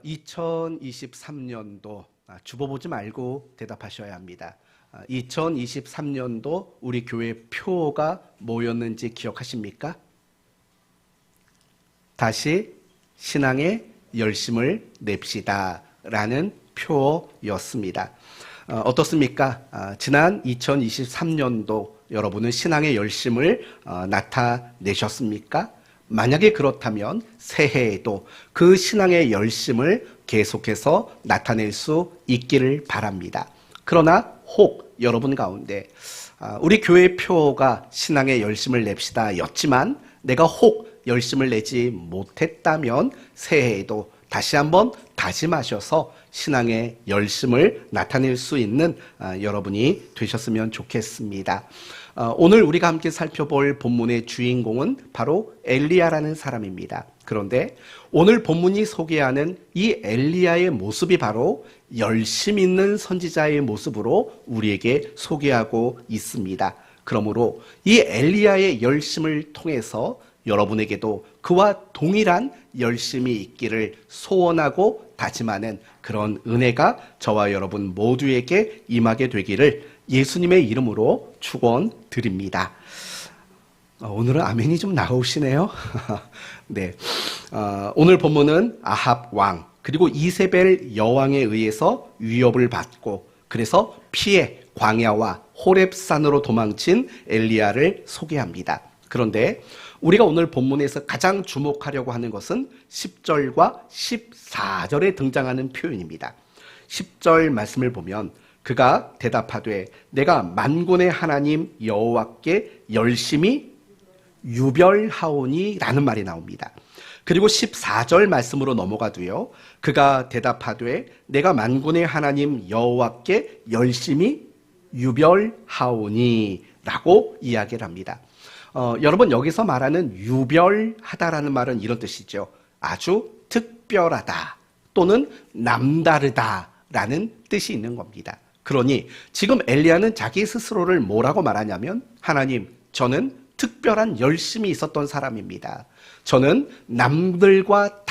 2023년도 주보 보지 말고 대답하셔야 합니다. 2023년도 우리 교회 표가 뭐였는지 기억하십니까? 다시 신앙의 열심을 냅시다 라는 표였습니다. 어떻습니까? 지난 2023년도 여러분은 신앙의 열심을 나타내셨습니까? 만약에 그렇다면 새해에도 그 신앙의 열심을 계속해서 나타낼 수 있기를 바랍니다. 그러나 혹 여러분 가운데 우리 교회 표가 신앙의 열심을 냅시다 였지만 내가 혹 열심을 내지 못했다면 새해에도 다시 한번 다짐하셔서 신앙의 열심을 나타낼 수 있는 여러분이 되셨으면 좋겠습니다. 오늘 우리가 함께 살펴볼 본문의 주인공은 바로 엘리야라는 사람입니다. 그런데 오늘 본문이 소개하는 이 엘리야의 모습이 바로 열심 있는 선지자의 모습으로 우리에게 소개하고 있습니다. 그러므로 이 엘리야의 열심을 통해서 여러분에게도 그와 동일한 열심이 있기를 소원하고 다짐하는 그런 은혜가 저와 여러분 모두에게 임하게 되기를 예수님의 이름으로 축원드립니다. 오늘은 아멘이 좀 나오시네요. 네, 오늘 본문은 아합 왕 그리고 이세벨 여왕에 의해서 위협을 받고 그래서 피해 광야와 호렙산으로 도망친 엘리야를 소개합니다. 그런데 우리가 오늘 본문에서 가장 주목하려고 하는 것은 10절과 14절에 등장하는 표현입니다. 10절 말씀을 보면 그가 대답하되 내가 만군의 하나님 여호와께 열심히 유별하오니 라는 말이 나옵니다. 그리고 14절 말씀으로 넘어가도요. 그가 대답하되 내가 만군의 하나님 여호와께 열심히 유별하오니 라고 이야기를 합니다. 여러분 여기서 말하는 유별하다라는 말은 이런 뜻이죠. 아주 특별하다 또는 남다르다라는 뜻이 있는 겁니다. 그러니 지금 엘리야는 자기 스스로를 뭐라고 말하냐면 하나님 저는 특별한 열심이 있었던 사람입니다. 저는 남들과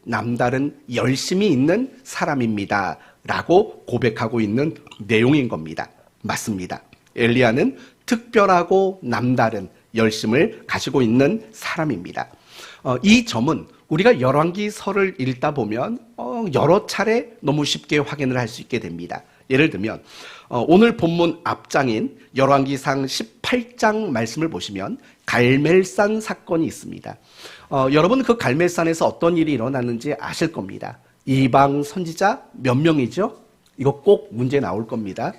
남다른 열심이 있는 사람입니다. 라고 고백하고 있는 내용인 겁니다. 맞습니다. 엘리야는 특별하고 남다른 열심을 가지고 있는 사람입니다. 이 점은 우리가 열왕기서를 읽다 보면 여러 차례 너무 쉽게 확인을 할 수 있게 됩니다. 예를 들면 오늘 본문 앞장인 열왕기상 18장 말씀을 보시면 갈멜산 사건이 있습니다. 여러분 그 갈멜산에서 어떤 일이 일어났는지 아실 겁니다. 이방 선지자 몇 명이죠? 이거 꼭 문제 나올 겁니다.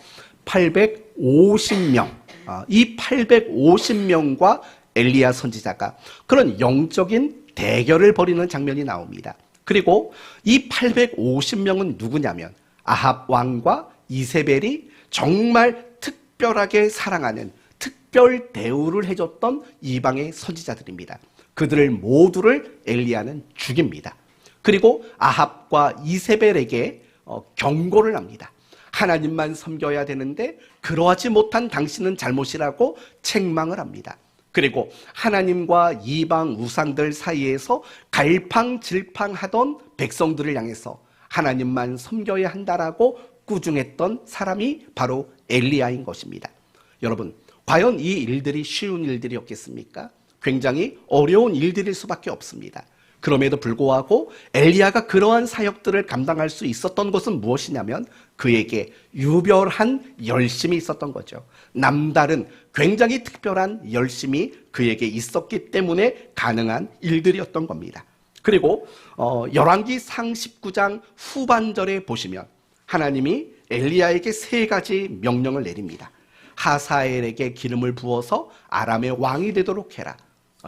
850명. 이 850명과 엘리야 선지자가 그런 영적인 대결을 벌이는 장면이 나옵니다. 그리고 이 850명은 누구냐면 아합 왕과 이세벨이 정말 특별하게 사랑하는 특별 대우를 해줬던 이방의 선지자들입니다. 그들을 모두를 엘리야는 죽입니다. 그리고 아합과 이세벨에게 경고를 합니다. 하나님만 섬겨야 되는데 그러하지 못한 당신은 잘못이라고 책망을 합니다. 그리고 하나님과 이방 우상들 사이에서 갈팡질팡하던 백성들을 향해서 하나님만 섬겨야 한다라고 꾸중했던 사람이 바로 엘리야인 것입니다. 여러분, 과연 이 일들이 쉬운 일들이었겠습니까? 굉장히 어려운 일들일 수밖에 없습니다. 그럼에도 불구하고 엘리야가 그러한 사역들을 감당할 수 있었던 것은 무엇이냐면 그에게 유별한 열심이 있었던 거죠. 남다른 굉장히 특별한 열심이 그에게 있었기 때문에 가능한 일들이었던 겁니다. 그리고 열왕기상 19장 후반절에 보시면 하나님이 엘리야에게 3가지 명령을 내립니다. 하사엘에게 기름을 부어서 아람의 왕이 되도록 해라.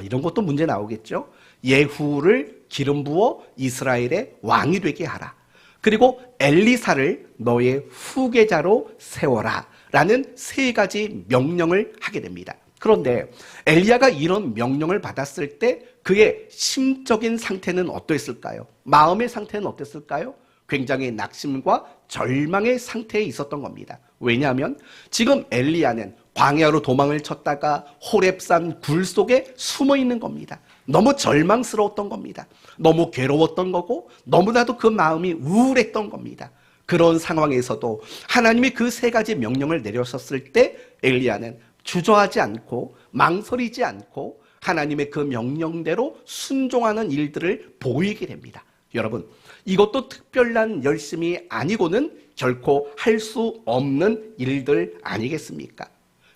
이런 것도 문제 나오겠죠. 예후를 기름 부어 이스라엘의 왕이 되게 하라. 그리고 엘리사를 너의 후계자로 세워라 라는 3가지 명령을 하게 됩니다. 그런데 엘리야가 이런 명령을 받았을 때 그의 심적인 상태는 어땠을까요? 마음의 상태는 어땠을까요? 굉장히 낙심과 절망의 상태에 있었던 겁니다. 왜냐하면 지금 엘리야는 광야로 도망을 쳤다가 호렙산 굴 속에 숨어 있는 겁니다. 너무 절망스러웠던 겁니다. 너무 괴로웠던 거고 너무나도 그 마음이 우울했던 겁니다. 그런 상황에서도 하나님이 그 세 가지 명령을 내렸었을 때 엘리야는 주저하지 않고 망설이지 않고 하나님의 그 명령대로 순종하는 일들을 보이게 됩니다. 여러분, 이것도 특별한 열심이 아니고는 결코 할 수 없는 일들 아니겠습니까?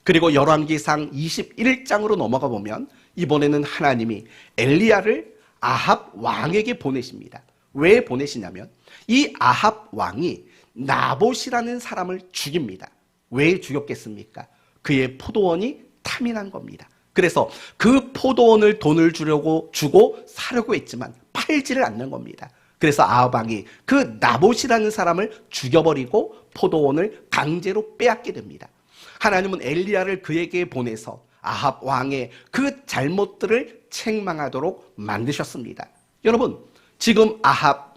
그리고 열왕기상 21장으로 넘어가 보면 이번에는 하나님이 엘리야를 아합 왕에게 보내십니다. 왜 보내시냐면 이 아합 왕이 나봇이라는 사람을 죽입니다. 왜 죽였겠습니까? 그의 포도원이 탐이 난 겁니다. 그래서 그 포도원을 돈을 주고 사려고 했지만 팔지를 않는 겁니다. 그래서 아합 왕이 그 나봇이라는 사람을 죽여버리고 포도원을 강제로 빼앗게 됩니다. 하나님은 엘리야를 그에게 보내서 아합 왕의 그 잘못들을 책망하도록 만드셨습니다. 여러분, 지금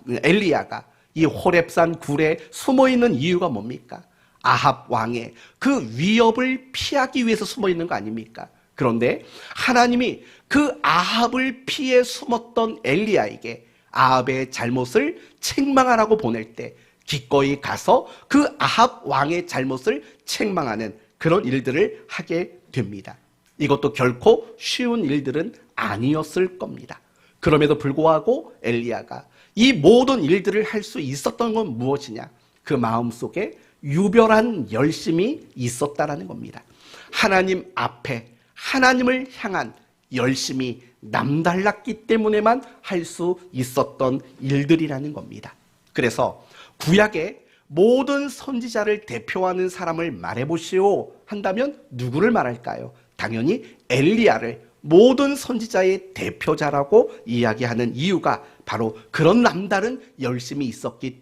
엘리야가 이 호렙산 굴에 숨어 있는 이유가 뭡니까? 아합 왕의 그 위협을 피하기 위해서 숨어 있는 거 아닙니까? 그런데 하나님이 그 아합을 피해 숨었던 엘리야에게 아합의 잘못을 책망하라고 보낼 때 기꺼이 가서 그 아합 왕의 잘못을 책망하는 그런 일들을 하게 됩니다. 이것도 결코 쉬운 일들은 아니었을 겁니다. 그럼에도 불구하고 엘리야가 이 모든 일들을 할 수 있었던 건 무엇이냐? 그 마음속에 유별한 열심이 있었다라는 겁니다. 하나님 앞에 하나님을 향한 열심이 남달랐기 때문에만 할 수 있었던 일들이라는 겁니다. 그래서 구약의 모든 선지자를 대표하는 사람을 말해보시오 한다면 누구를 말할까요? 당연히 엘리야를 모든 선지자의 대표자라고 이야기하는 이유가 바로 그런 남다른 열심이 있었기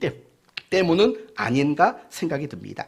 때문은 아닌가 생각이 듭니다.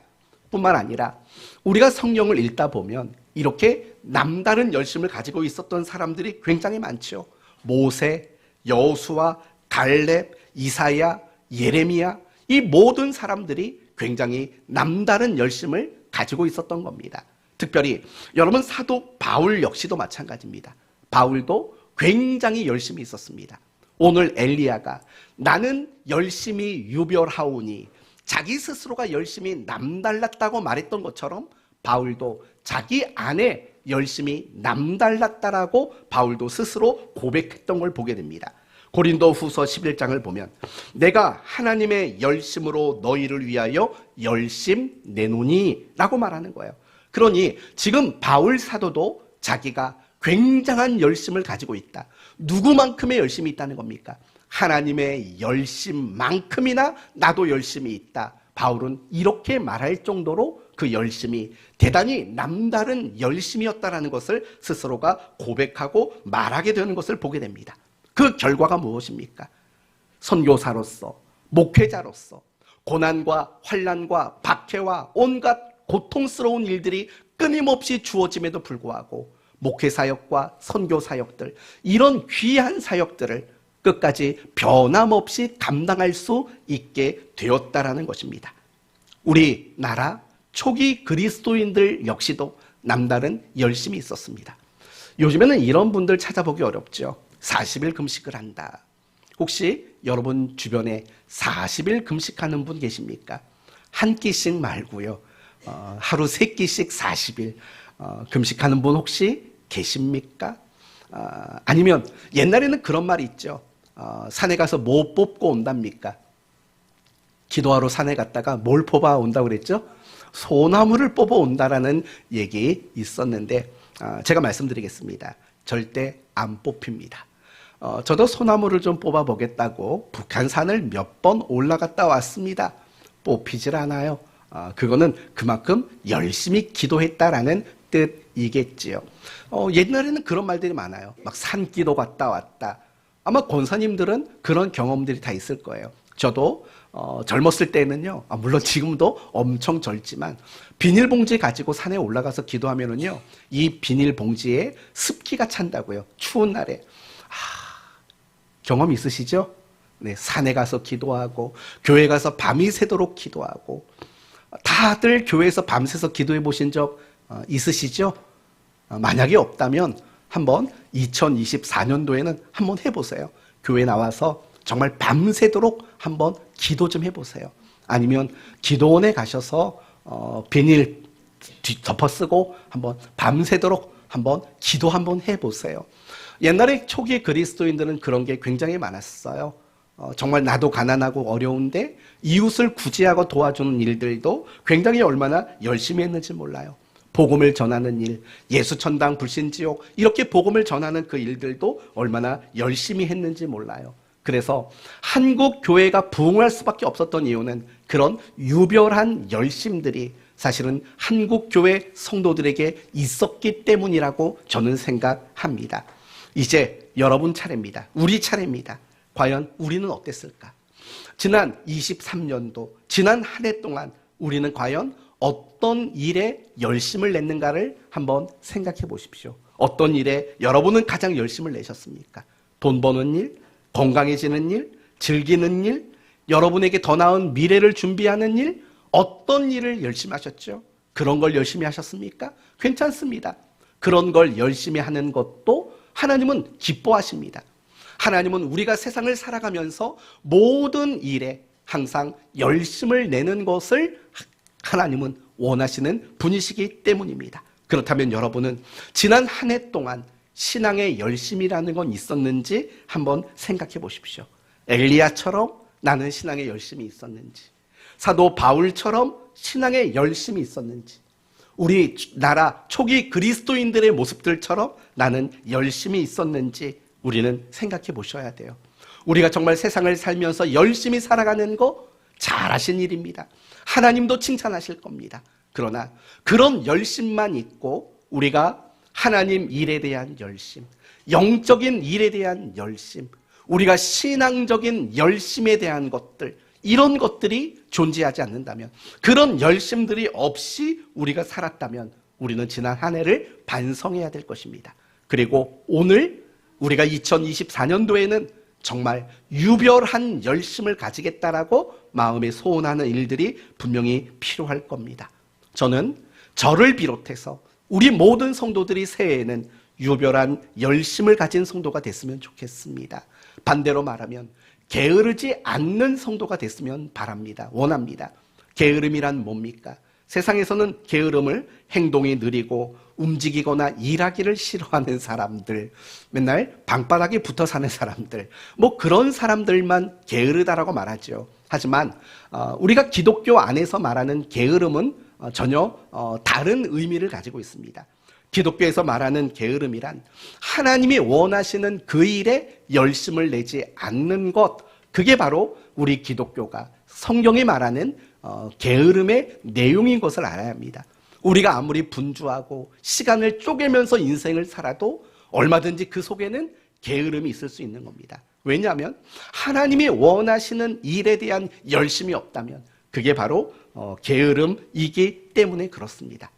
뿐만 아니라 우리가 성경을 읽다 보면 이렇게 남다른 열심을 가지고 있었던 사람들이 굉장히 많죠. 모세, 여호수아, 갈렙, 이사야, 예레미야, 이 모든 사람들이 굉장히 남다른 열심을 가지고 있었던 겁니다. 특별히 여러분 사도 바울 역시도 마찬가지입니다. 바울도 굉장히 열심히 있었습니다. 오늘 엘리야가 나는 열심히 유별하오니 자기 스스로가 열심히 남달랐다고 말했던 것처럼 바울도 자기 안에 열심히 남달랐다라고 바울도 스스로 고백했던 걸 보게 됩니다. 고린도 후서 11장을 보면 내가 하나님의 열심으로 너희를 위하여 열심 내노니 라고 말하는 거예요. 그러니 지금 바울 사도도 자기가 굉장한 열심을 가지고 있다. 누구만큼의 열심이 있다는 겁니까? 하나님의 열심만큼이나 나도 열심이 있다. 바울은 이렇게 말할 정도로 그 열심이 대단히 남다른 열심이었다라는 것을 스스로가 고백하고 말하게 되는 것을 보게 됩니다. 그 결과가 무엇입니까? 선교사로서, 목회자로서 고난과 환난과 박해와 온갖 고통스러운 일들이 끊임없이 주어짐에도 불구하고 목회 사역과 선교 사역들, 이런 귀한 사역들을 끝까지 변함없이 감당할 수 있게 되었다라는 것입니다. 우리나라 초기 그리스도인들 역시도 남다른 열심이 있었습니다. 요즘에는 이런 분들 찾아보기 어렵죠. 40일 금식을 한다. 혹시 여러분 주변에 40일 금식하는 분 계십니까? 한 끼씩 말고요. 하루 3끼씩 40일 금식하는 분 혹시 계십니까? 아니면 옛날에는 그런 말이 있죠. 산에 가서 뭐 뽑고 온답니까? 기도하러 산에 갔다가 뭘 뽑아 온다고 그랬죠? 소나무를 뽑아 온다라는 얘기 있었는데 제가 말씀드리겠습니다. 절대 안 뽑힙니다. 저도 소나무를 좀 뽑아 보겠다고 북한산을 몇 번 올라갔다 왔습니다. 뽑히질 않아요. 그거는 그만큼 열심히 기도했다라는 뜻이겠지요. 옛날에는 그런 말들이 많아요. 막 산기도 갔다 왔다. 아마 권사님들은 그런 경험들이 다 있을 거예요. 저도 젊었을 때는요, 물론 지금도 엄청 젊지만 비닐봉지 가지고 산에 올라가서 기도하면은요, 이 비닐봉지에 습기가 찬다고요. 추운 날에. 경험 있으시죠? 네, 산에 가서 기도하고 교회 가서 밤이 새도록 기도하고 다들 교회에서 밤새서 기도해 보신 적 있으시죠? 만약에 없다면 한번 2024년도에는 한번 해보세요. 교회 나와서 정말 밤새도록 한번 기도 좀 해보세요. 아니면 기도원에 가셔서 비닐 덮어쓰고 한번 밤새도록 한번 기도 한번 해보세요. 옛날에 초기 그리스도인들은 그런 게 굉장히 많았어요. 정말 나도 가난하고 어려운데 이웃을 구제하고 도와주는 일들도 굉장히 얼마나 열심히 했는지 몰라요. 복음을 전하는 일, 예수천당 불신지옥 이렇게 복음을 전하는 그 일들도 얼마나 열심히 했는지 몰라요. 그래서 한국 교회가 부흥할 수밖에 없었던 이유는 그런 유별한 열심들이 사실은 한국 교회 성도들에게 있었기 때문이라고 저는 생각합니다. 이제 여러분 차례입니다. 우리 차례입니다. 과연 우리는 어땠을까? 지난 23년도, 지난 한 해 동안 우리는 과연 어떤 일에 열심을 냈는가를 한번 생각해 보십시오. 어떤 일에 여러분은 가장 열심을 내셨습니까? 돈 버는 일, 건강해지는 일, 즐기는 일, 여러분에게 더 나은 미래를 준비하는 일, 어떤 일을 열심히 하셨죠? 그런 걸 열심히 하셨습니까? 괜찮습니다. 그런 걸 열심히 하는 것도 하나님은 기뻐하십니다. 하나님은 우리가 세상을 살아가면서 모든 일에 항상 열심을 내는 것을 하나님은 원하시는 분이시기 때문입니다. 그렇다면 여러분은 지난 한 해 동안 신앙의 열심이라는 건 있었는지 한번 생각해 보십시오. 엘리야처럼 나는 신앙의 열심이 있었는지, 사도 바울처럼 신앙의 열심이 있었는지, 우리 나라 초기 그리스도인들의 모습들처럼 나는 열심히 있었는지 우리는 생각해 보셔야 돼요. 우리가 정말 세상을 살면서 열심히 살아가는 거 잘하신 일입니다. 하나님도 칭찬하실 겁니다. 그러나 그런 열심만 있고 우리가 하나님 일에 대한 열심, 영적인 일에 대한 열심, 우리가 신앙적인 열심에 대한 것들, 이런 것들이 존재하지 않는다면, 그런 열심들이 없이 우리가 살았다면 우리는 지난 한 해를 반성해야 될 것입니다. 그리고 오늘 우리가 2024년도에는 정말 유별한 열심을 가지겠다라고 마음에 소원하는 일들이 분명히 필요할 겁니다. 저는 저를 비롯해서 우리 모든 성도들이 새해에는 유별한 열심을 가진 성도가 됐으면 좋겠습니다. 반대로 말하면 게으르지 않는 성도가 됐으면 바랍니다. 원합니다. 게으름이란 뭡니까? 세상에서는 게으름을 행동이 느리고 움직이거나 일하기를 싫어하는 사람들, 맨날 방바닥에 붙어 사는 사람들, 뭐 그런 사람들만 게으르다라고 말하죠. 하지만 우리가 기독교 안에서 말하는 게으름은 전혀 다른 의미를 가지고 있습니다. 기독교에서 말하는 게으름이란 하나님이 원하시는 그 일에 열심을 내지 않는 것, 그게 바로 우리 기독교가 성경이 말하는 게으름의 내용인 것을 알아야 합니다. 우리가 아무리 분주하고 시간을 쪼개면서 인생을 살아도 얼마든지 그 속에는 게으름이 있을 수 있는 겁니다. 왜냐하면 하나님이 원하시는 일에 대한 열심이 없다면 그게 바로 게으름이기 때문에 그렇습니다.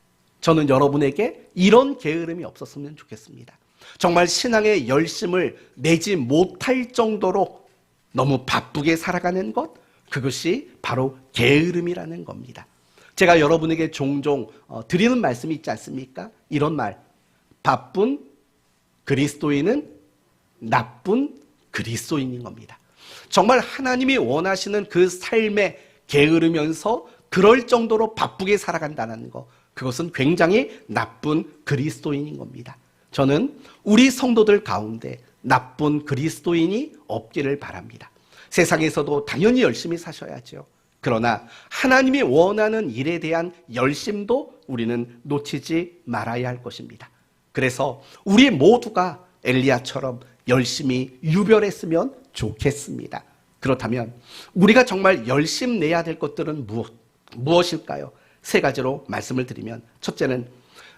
저는 여러분에게 이런 게으름이 없었으면 좋겠습니다. 정말 신앙의 열심을 내지 못할 정도로 너무 바쁘게 살아가는 것, 그것이 바로 게으름이라는 겁니다. 제가 여러분에게 종종 드리는 말씀이 있지 않습니까? 이런 말, 바쁜 그리스도인은 나쁜 그리스도인인 겁니다. 정말 하나님이 원하시는 그 삶에 게으르면서 그럴 정도로 바쁘게 살아간다는 것, 그것은 굉장히 나쁜 그리스도인인 겁니다. 저는 우리 성도들 가운데 나쁜 그리스도인이 없기를 바랍니다. 세상에서도 당연히 열심히 사셔야죠. 그러나 하나님이 원하는 일에 대한 열심도 우리는 놓치지 말아야 할 것입니다. 그래서 우리 모두가 엘리야처럼 열심히 유별했으면 좋겠습니다. 그렇다면 우리가 정말 열심 내야 될 것들은 무엇일까요? 세 가지로 말씀을 드리면, 첫째는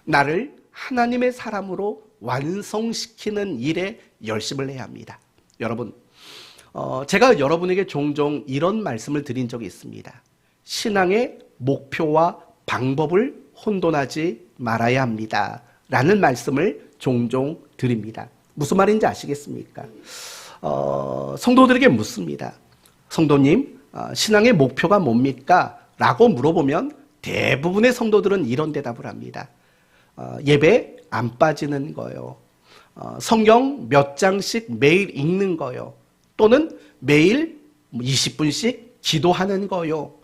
나를 하나님의 사람으로 완성시키는 일에 열심을 내야 합니다. 여러분, 제가 여러분에게 종종 이런 말씀을 드린 적이 있습니다. 신앙의 목표와 방법을 혼돈하지 말아야 합니다. 라는 말씀을 종종 드립니다. 무슨 말인지 아시겠습니까? 성도들에게 묻습니다. 성도님, 신앙의 목표가 뭡니까? 라고 물어보면 대부분의 성도들은 이런 대답을 합니다. 예배 안 빠지는 거요. 성경 몇 장씩 매일 읽는 거요. 또는 매일 20분씩 기도하는 거요.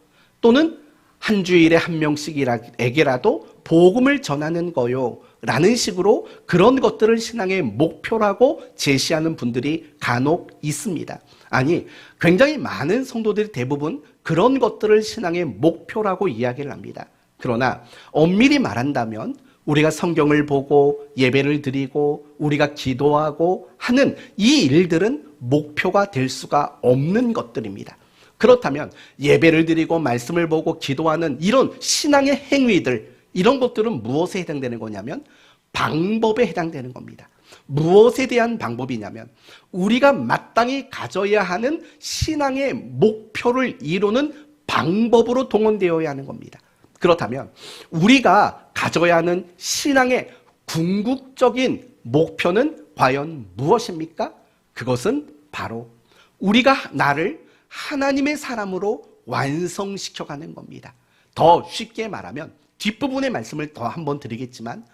또는 한 주일에 한 명씩에게라도 복음을 전하는 거요. 라는 식으로 그런 것들을 신앙의 목표라고 제시하는 분들이 간혹 있습니다. 아니, 굉장히 많은 성도들이 대부분 그런 것들을 신앙의 목표라고 이야기를 합니다. 그러나 엄밀히 말한다면 우리가 성경을 보고 예배를 드리고 우리가 기도하고 하는 이 일들은 목표가 될 수가 없는 것들입니다. 그렇다면 예배를 드리고 말씀을 보고 기도하는 이런 신앙의 행위들, 이런 것들은 무엇에 해당되는 거냐면 방법에 해당되는 겁니다. 무엇에 대한 방법이냐면 우리가 마땅히 가져야 하는 신앙의 목표를 이루는 방법으로 동원되어야 하는 겁니다. 그렇다면 우리가 가져야 하는 신앙의 궁극적인 목표는 과연 무엇입니까? 그것은 바로 우리가 나를 하나님의 사람으로 완성시켜가는 겁니다. 더 쉽게 말하면 뒷부분의 말씀을 더 한번 드리겠지만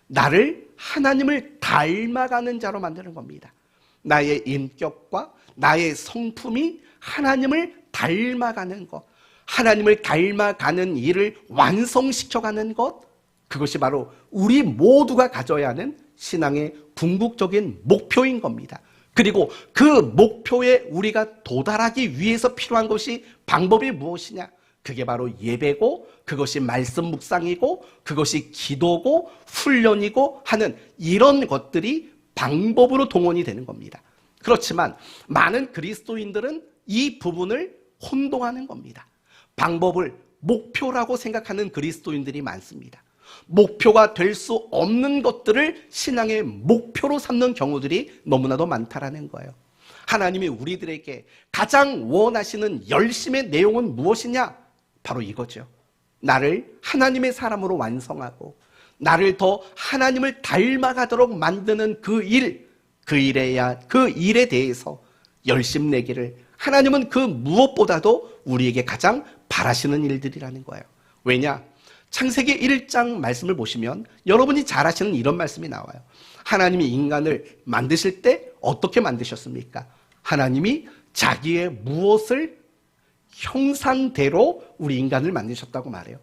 나를 하나님을 닮아가는 자로 만드는 겁니다. 나의 인격과 나의 성품이 하나님을 닮아가는 것, 하나님을 닮아가는 일을 완성시켜가는 것, 그것이 바로 우리 모두가 가져야 하는 신앙의 궁극적인 목표인 겁니다. 그리고 그 목표에 우리가 도달하기 위해서 필요한 것이 방법이 무엇이냐? 그게 바로 예배고 그것이 말씀 묵상이고 그것이 기도고 훈련이고 하는 이런 것들이 방법으로 동원이 되는 겁니다. 그렇지만 많은 그리스도인들은 이 부분을 혼동하는 겁니다. 방법을 목표라고 생각하는 그리스도인들이 많습니다. 목표가 될 수 없는 것들을 신앙의 목표로 삼는 경우들이 너무나도 많다라는 거예요. 하나님이 우리들에게 가장 원하시는 열심의 내용은 무엇이냐? 바로 이거죠. 나를 하나님의 사람으로 완성하고 나를 더 하나님을 닮아가도록 만드는 그 일에 대해서 열심 내기를 하나님은 그 무엇보다도 우리에게 가장 바라시는 일들이라는 거예요. 왜냐? 창세기 1장 말씀을 보시면 여러분이 잘 아시는 이런 말씀이 나와요. 하나님이 인간을 만드실 때 어떻게 만드셨습니까? 하나님이 자기의 무엇을 형상대로 우리 인간을 만드셨다고 말해요.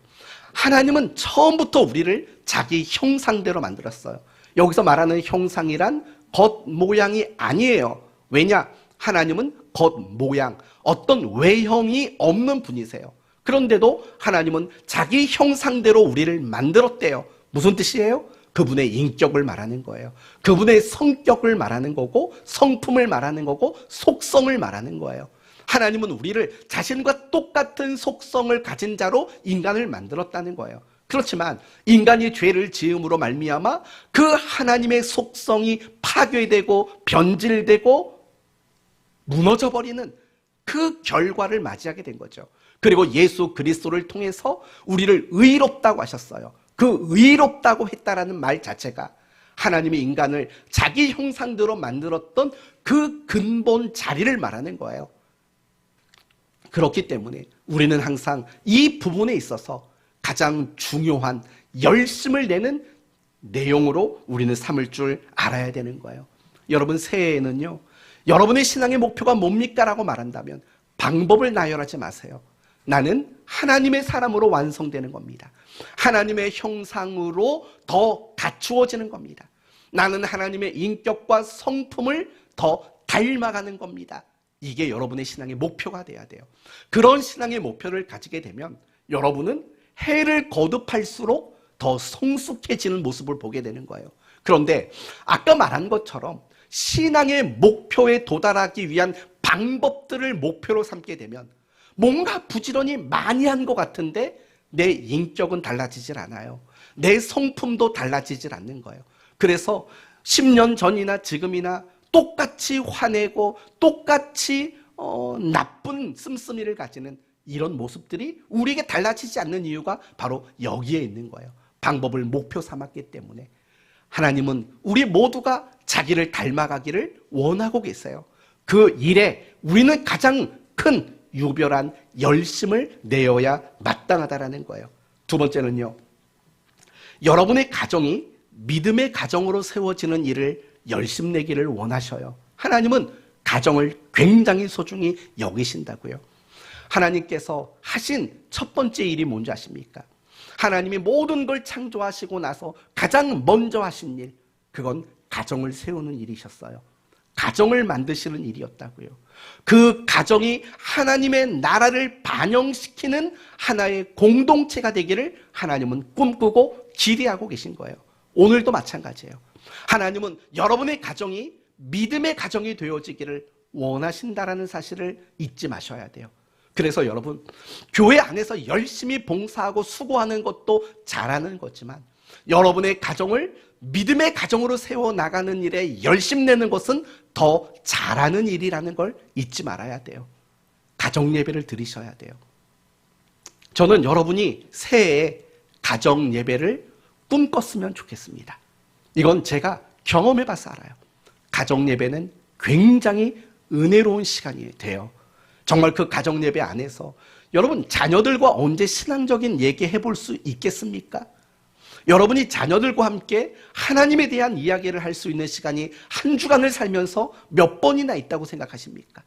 하나님은 처음부터 우리를 자기 형상대로 만들었어요. 여기서 말하는 형상이란 겉모양이 아니에요. 왜냐? 하나님은 겉모양, 어떤 외형이 없는 분이세요. 그런데도 하나님은 자기 형상대로 우리를 만들었대요. 무슨 뜻이에요? 그분의 인격을 말하는 거예요. 그분의 성격을 말하는 거고 성품을 말하는 거고 속성을 말하는 거예요. 하나님은 우리를 자신과 똑같은 속성을 가진 자로 인간을 만들었다는 거예요. 그렇지만 인간이 죄를 지음으로 말미암아 그 하나님의 속성이 파괴되고 변질되고 무너져버리는 그 결과를 맞이하게 된 거죠. 그리고 예수 그리스도를 통해서 우리를 의롭다고 하셨어요. 그 의롭다고 했다라는 말 자체가 하나님이 인간을 자기 형상대로 만들었던 그 근본 자리를 말하는 거예요. 그렇기 때문에 우리는 항상 이 부분에 있어서 가장 중요한 열심을 내는 내용으로 우리는 삼을 줄 알아야 되는 거예요. 여러분 새해에는요, 여러분의 신앙의 목표가 뭡니까? 라고 말한다면 방법을 나열하지 마세요. 나는 하나님의 사람으로 완성되는 겁니다. 하나님의 형상으로 더 갖추어지는 겁니다. 나는 하나님의 인격과 성품을 더 닮아가는 겁니다. 이게 여러분의 신앙의 목표가 돼야 돼요. 그런 신앙의 목표를 가지게 되면 여러분은 해를 거듭할수록 더 성숙해지는 모습을 보게 되는 거예요. 그런데 아까 말한 것처럼 신앙의 목표에 도달하기 위한 방법들을 목표로 삼게 되면 뭔가 부지런히 많이 한 것 같은데 내 인격은 달라지질 않아요. 내 성품도 달라지질 않는 거예요. 그래서 10년 전이나 지금이나 똑같이 화내고 똑같이 나쁜 씀씀이를 가지는 이런 모습들이 우리에게 달라지지 않는 이유가 바로 여기에 있는 거예요. 방법을 목표 삼았기 때문에. 하나님은 우리 모두가 자기를 닮아가기를 원하고 계세요. 그 일에 우리는 가장 큰 유별한 열심을 내어야 마땅하다라는 거예요. 두 번째는요, 여러분의 가정이 믿음의 가정으로 세워지는 일을 열심 내기를 원하셔요. 하나님은 가정을 굉장히 소중히 여기신다고요. 하나님께서 하신 첫 번째 일이 뭔지 아십니까? 하나님이 모든 걸 창조하시고 나서 가장 먼저 하신 일, 그건 가정을 세우는 일이셨어요. 가정을 만드시는 일이었다고요. 그 가정이 하나님의 나라를 반영시키는 하나의 공동체가 되기를 하나님은 꿈꾸고 기대하고 계신 거예요. 오늘도 마찬가지예요. 하나님은 여러분의 가정이 믿음의 가정이 되어지기를 원하신다라는 사실을 잊지 마셔야 돼요. 그래서 여러분, 교회 안에서 열심히 봉사하고 수고하는 것도 잘하는 거지만 여러분의 가정을 믿음의 가정으로 세워나가는 일에 열심 내는 것은 더 잘하는 일이라는 걸 잊지 말아야 돼요. 가정 예배를 드리셔야 돼요. 저는 여러분이 새해에 가정 예배를 꿈꿨으면 좋겠습니다. 이건 제가 경험해봐서 알아요. 가정 예배는 굉장히 은혜로운 시간이 돼요. 정말 그 가정 예배 안에서 여러분 자녀들과 언제 신앙적인 얘기 해볼 수 있겠습니까? 여러분이 자녀들과 함께 하나님에 대한 이야기를 할 수 있는 시간이 한 주간을 살면서 몇 번이나 있다고 생각하십니까?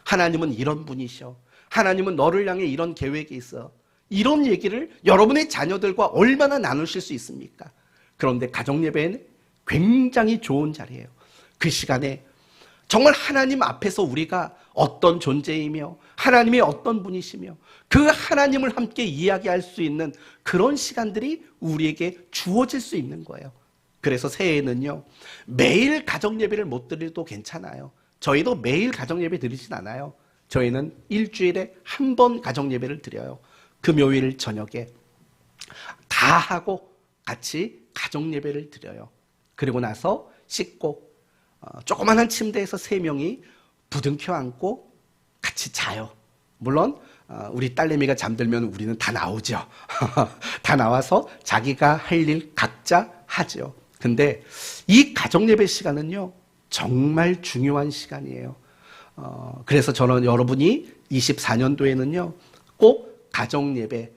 하나님은 이런 분이셔. 하나님은 너를 향해 이런 계획이 있어. 이런 얘기를 여러분의 자녀들과 얼마나 나누실 수 있습니까? 그런데 가정 예배는 굉장히 좋은 자리예요. 그 시간에 정말 하나님 앞에서 우리가 어떤 존재이며 하나님이 어떤 분이시며 그 하나님을 함께 이야기할 수 있는 그런 시간들이 우리에게 주어질 수 있는 거예요. 그래서 새해에는요, 매일 가정 예배를 못 드려도 괜찮아요. 저희도 매일 가정 예배 드리진 않아요. 저희는 일주일에 한 번 가정 예배를 드려요. 금요일 저녁에 다 하고 같이 가정 예배를 드려요. 그리고 나서 씻고 조그만한 침대에서 3명이 부둥켜 안고 같이 자요. 물론 우리 딸내미가 잠들면 우리는 다 나오죠. 다 나와서 자기가 할 일 각자 하죠. 근데 이 가정 예배 시간은요, 정말 중요한 시간이에요. 그래서 저는 여러분이 24년도에는요 꼭 가정 예배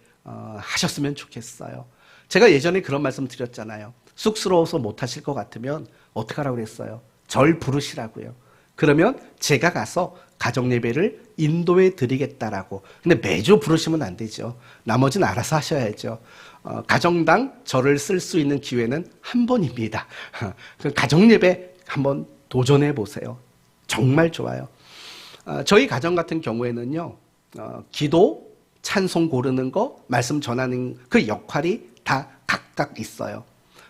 하셨으면 좋겠어요. 제가 예전에 그런 말씀 드렸잖아요. 쑥스러워서 못하실 것 같으면 어떻게 하라고 그랬어요? 절 부르시라고요. 그러면 제가 가서 가정 예배를 인도해 드리겠다라고. 근데 매주 부르시면 안 되죠. 나머지는 알아서 하셔야죠. 가정당 저를 쓸 수 있는 기회는 한 번입니다. 그 가정 예배 한번 도전해 보세요. 정말 좋아요. 저희 가정 같은 경우에는요, 기도, 찬송 고르는 거, 말씀 전하는 그 역할이 다 각각 있어요.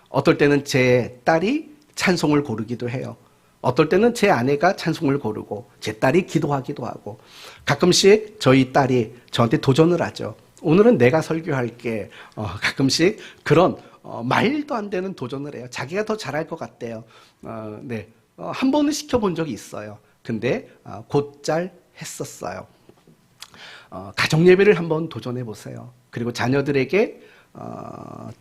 어떨 때는 제 딸이 찬송을 고르기도 해요. 어떨 때는 제 아내가 찬송을 고르고 제 딸이 기도하기도 하고, 가끔씩 저희 딸이 저한테 도전을 하죠. 오늘은 내가 설교할게. 가끔씩 그런 말도 안 되는 도전을 해요. 자기가 더 잘할 것 같대요. 네, 한 번은 시켜본 적이 있어요. 근데 곧잘 했었어요. 가정 예배를 한번 도전해 보세요. 그리고 자녀들에게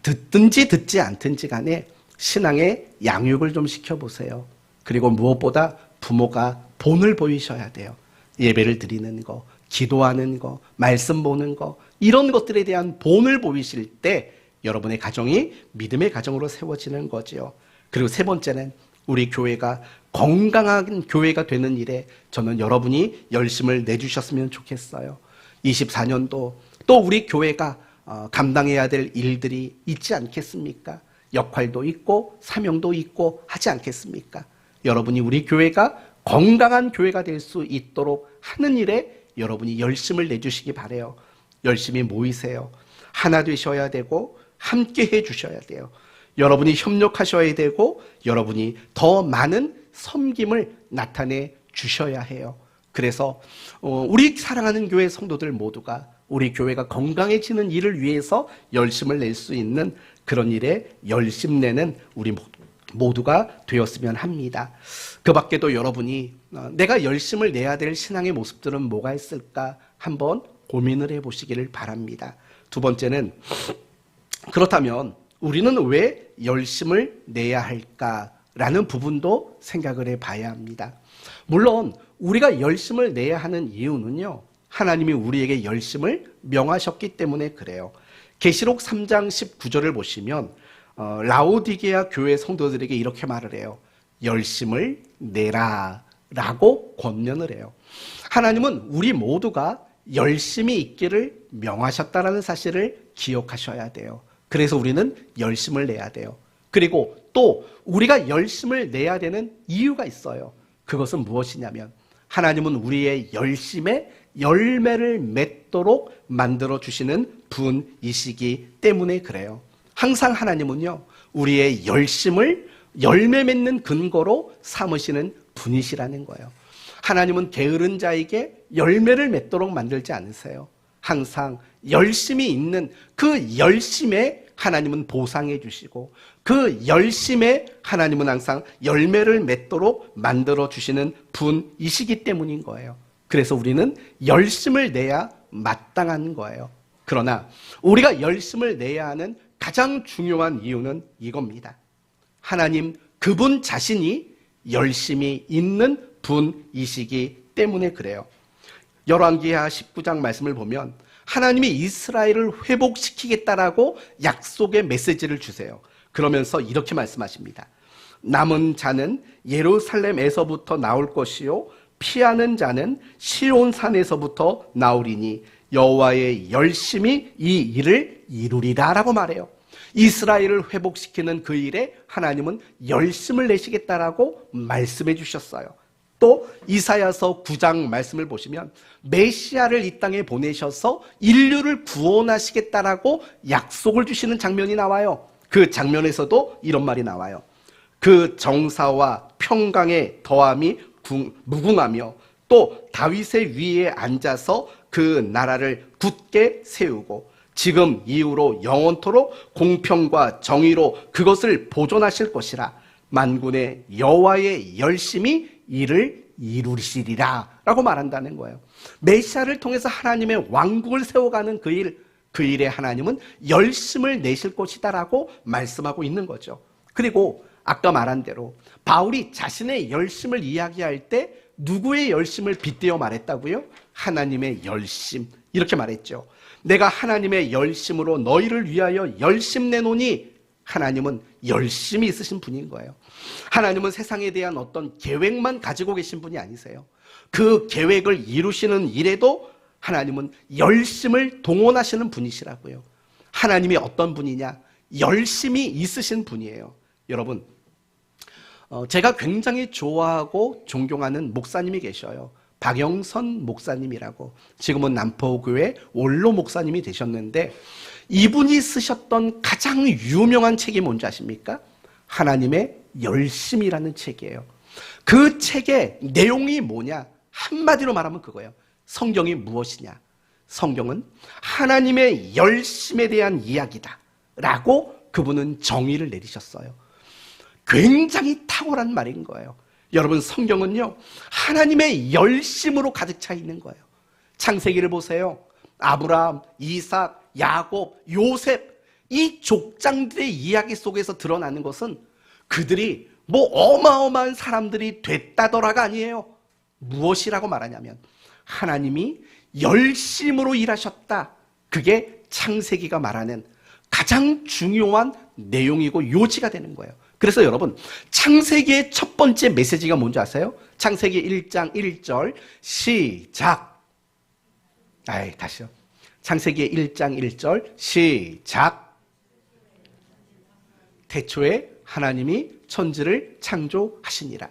듣든지 듣지 않든지 간에 신앙의 양육을 좀 시켜보세요. 그리고 무엇보다 부모가 본을 보이셔야 돼요. 예배를 드리는 거, 기도하는 거, 말씀 보는 거, 이런 것들에 대한 본을 보이실 때 여러분의 가정이 믿음의 가정으로 세워지는 거죠. 그리고 세 번째는 우리 교회가 건강한 교회가 되는 일에 저는 여러분이 열심을 내주셨으면 좋겠어요. 24년도 또 우리 교회가 감당해야 될 일들이 있지 않겠습니까? 역할도 있고 사명도 있고 하지 않겠습니까? 여러분이 우리 교회가 건강한 교회가 될 수 있도록 하는 일에 여러분이 열심을 내주시기 바라요. 열심히 모이세요. 하나 되셔야 되고 함께 해주셔야 돼요. 여러분이 협력하셔야 되고 여러분이 더 많은 섬김을 나타내 주셔야 해요. 그래서 우리 사랑하는 교회 성도들 모두가 우리 교회가 건강해지는 일을 위해서 열심을 낼 수 있는 그런 일에 열심 내는 우리 모두가 되었으면 합니다. 그 밖에도 여러분이 내가 열심을 내야 될 신앙의 모습들은 뭐가 있을까 한번 고민을 해보시기를 바랍니다. 두 번째는, 그렇다면 우리는 왜 열심을 내야 할까? 라는 부분도 생각을 해봐야 합니다. 물론 우리가 열심을 내야 하는 이유는요, 하나님이 우리에게 열심을 명하셨기 때문에 그래요. 계시록 3장 19절을 보시면 라오디게아 교회 성도들에게 이렇게 말을 해요. 열심을 내라 라고 권면을 해요. 하나님은 우리 모두가 열심히 있기를 명하셨다는 사실을 기억하셔야 돼요. 그래서 우리는 열심을 내야 돼요. 그리고 또 우리가 열심을 내야 되는 이유가 있어요. 그것은 무엇이냐면 하나님은 우리의 열심에 열매를 맺도록 만들어 주시는 분이시기 때문에 그래요. 항상 하나님은요, 우리의 열심을 열매 맺는 근거로 삼으시는 분이시라는 거예요. 하나님은 게으른 자에게 열매를 맺도록 만들지 않으세요. 항상 열심히 있는 그 열심에 하나님은 보상해 주시고 그 열심에 하나님은 항상 열매를 맺도록 만들어 주시는 분이시기 때문인 거예요. 그래서 우리는 열심을 내야 마땅한 거예요. 그러나 우리가 열심을 내야 하는 가장 중요한 이유는 이겁니다. 하나님 그분 자신이 열심히 있는 분이시기 때문에 그래요. 열왕기하 19장 말씀을 보면 하나님이 이스라엘을 회복시키겠다라고 약속의 메시지를 주세요. 그러면서 이렇게 말씀하십니다. 남은 자는 예루살렘에서부터 나올 것이요 피하는 자는 시온산에서부터 나오리니 여호와의 열심히 이 일을 이루리라 라고 말해요. 이스라엘을 회복시키는 그 일에 하나님은 열심을 내시겠다라고 말씀해 주셨어요. 또 이사야서 9장 말씀을 보시면 메시아를 이 땅에 보내셔서 인류를 구원하시겠다라고 약속을 주시는 장면이 나와요. 그 장면에서도 이런 말이 나와요. 그 정사와 평강의 더함이 무궁하며 또 다윗의 위에 앉아서 그 나라를 굳게 세우고 지금 이후로 영원토록 공평과 정의로 그것을 보존하실 것이라. 만군의 여호와의 열심히 이를 이루시리라 라고 말한다는 거예요. 메시아를 통해서 하나님의 왕국을 세워가는 그 일에 하나님은 열심을 내실 것이다 라고 말씀하고 있는 거죠. 그리고 아까 말한 대로 바울이 자신의 열심을 이야기할 때 누구의 열심을 빗대어 말했다고요? 하나님의 열심, 이렇게 말했죠. 내가 하나님의 열심으로 너희를 위하여 열심 내노니 하나님은 열심히 있으신 분인 거예요. 하나님은 세상에 대한 어떤 계획만 가지고 계신 분이 아니세요. 그 계획을 이루시는 일에도 하나님은 열심을 동원하시는 분이시라고요. 하나님이 어떤 분이냐? 열심히 있으신 분이에요. 여러분, 제가 굉장히 좋아하고 존경하는 목사님이 계셔요. 박영선 목사님이라고. 지금은 남포교회 원로 목사님이 되셨는데 이분이 쓰셨던 가장 유명한 책이 뭔지 아십니까? 하나님의 열심이라는 책이에요. 그 책의 내용이 뭐냐? 한마디로 말하면 그거예요. 성경이 무엇이냐? 성경은 하나님의 열심에 대한 이야기다 라고 그분은 정의를 내리셨어요. 굉장히 탁월한 말인 거예요. 여러분, 성경은요 하나님의 열심으로 가득 차 있는 거예요. 창세기를 보세요. 아브라함, 이삭, 야곱, 요셉, 이 족장들의 이야기 속에서 드러나는 것은 그들이 뭐 어마어마한 사람들이 됐다더라가 아니에요. 무엇이라고 말하냐면 하나님이 열심으로 일하셨다. 그게 창세기가 말하는 가장 중요한 내용이고 요지가 되는 거예요. 그래서 여러분, 창세기의 첫 번째 메시지가 뭔지 아세요? 창세기 1장 1절 시작. 다시요. 창세기 1장 1절 시작. 태초에 하나님이 천지를 창조하시니라.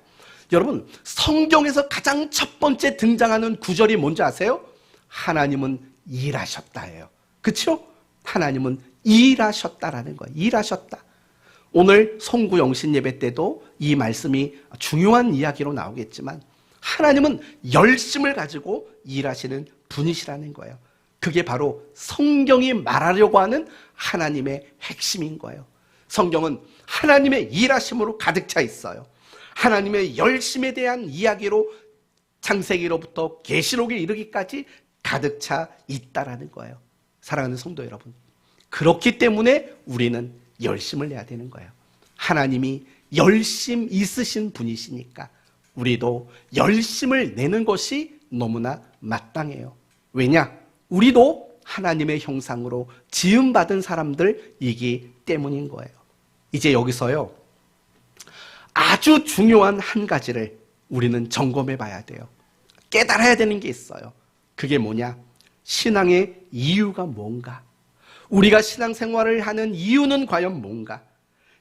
여러분, 성경에서 가장 첫 번째 등장하는 구절이 뭔지 아세요? 하나님은 일하셨다예요. 그렇죠? 하나님은 일하셨다라는 거예요. 일하셨다. 오늘 송구 영신 예배 때도 이 말씀이 중요한 이야기로 나오겠지만 하나님은 열심을 가지고 일하시는 분이시라는 거예요. 그게 바로 성경이 말하려고 하는 하나님의 핵심인 거예요. 성경은 하나님의 일하심으로 가득 차 있어요. 하나님의 열심에 대한 이야기로 창세기로부터 계시록에 이르기까지 가득 차 있다라는 거예요. 사랑하는 성도 여러분, 그렇기 때문에 우리는 열심을 내야 되는 거예요. 하나님이 열심 있으신 분이시니까 우리도 열심을 내는 것이 너무나 마땅해요. 왜냐? 우리도 하나님의 형상으로 지음받은 사람들이기 때문인 거예요. 이제 여기서요, 아주 중요한 한 가지를 우리는 점검해 봐야 돼요. 깨달아야 되는 게 있어요. 그게 뭐냐? 신앙의 이유가 뭔가? 우리가 신앙생활을 하는 이유는 과연 뭔가?